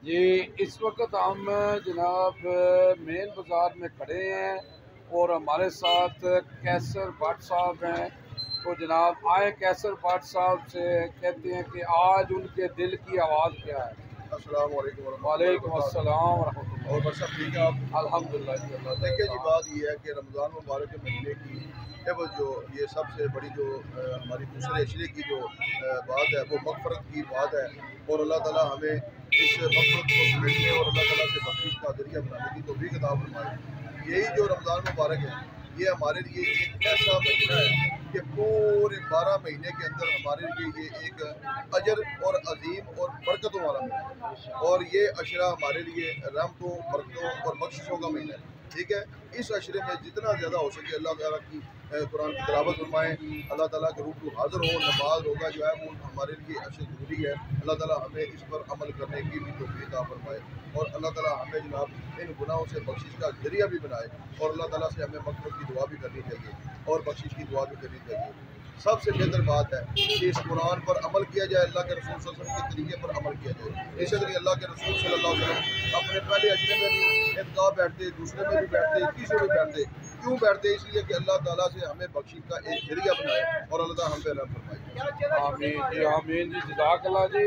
جی اس وقت ہم جناب مین بازار میں کھڑے ہیں اور ہمارے ساتھ کیسر بٹ صاحب ہیں. تو جناب آئے کیسر بٹ صاحب سے کہتے ہیں کہ آج ان کے دل کی آواز کیا ہے. السلام علیکم ورحمۃ اللہ. وعلیکم السلام ورحمۃ اللہ. اور بس سب ٹھیک ہے آپ؟ الحمدللہ جی. اللہ دیکھیے جی، تعالیٰ بات یہ ہے کہ رمضان مبارک کے مہینے کی وہ جو یہ سب سے بڑی جو ہماری دوسرے عشرے کی جو بات ہے وہ مغفرت کی بات ہے. اور اللہ تعالیٰ ہمیں اس مغفرت کو سمیٹنے اور اللہ تعالیٰ سے بخشش کا ذریعہ بنانے کی توفیق عطا فرمائے. یہی جو رمضان مبارک ہے یہ ہمارے لیے ایک ایسا مہینہ ہے کہ پورے 12 مہینے کے اندر ہمارے لیے یہ ایک اجر اور عظیم اور برکتوں والا مہینہ ہے. اور یہ عشرہ ہمارے لیے رحمتوں، برکتوں اور بخششوں کا مہینہ ہے. ٹھیک ہے، اس عشرے میں جتنا زیادہ ہو سکے اللہ تعالیٰ کی قرآن کی تلاوت فرمائیں، اللہ تعالیٰ کے روبرو حاضر ہو. نماز روزہ جو ہے وہ ہمارے لیے عشر ضروری ہے. اللہ تعالیٰ ہمیں اس پر عمل کرنے کی بھی توفیق عطا فرمائے اور اللہ تعالیٰ ہمیں جناب ان گناہوں سے بخشش کا ذریعہ بھی بنائے. اور اللہ تعالیٰ سے ہمیں مغفرت کی دعا بھی کرنی چاہیے اور بخشش کی دعا بھی کرنی چاہیے. سب سے بہتر بات ہے کہ اس قرآن پر عمل کیا جائے، اللہ کے رسول صلی اللہ علیہ وسلم کے طریقے پر عمل کیا جائے. اسی طرح اللہ کے رسول صلی اللہ علیہ وسلم اپنے پہلے عشرے میں بھی اتقاء بیٹھتے، دوسرے میں بھی بیٹھتے، تیسرے میں بیٹھتے. کیوں بیٹھتے؟ اس لیے کہ اللہ تعالیٰ سے ہمیں بخشش کا ایک ذریعہ بنائے اور اللہ تعالیٰ ہم پہ رحم فرمائے. آمین جی. آمین جی. جزاک اللہ جی.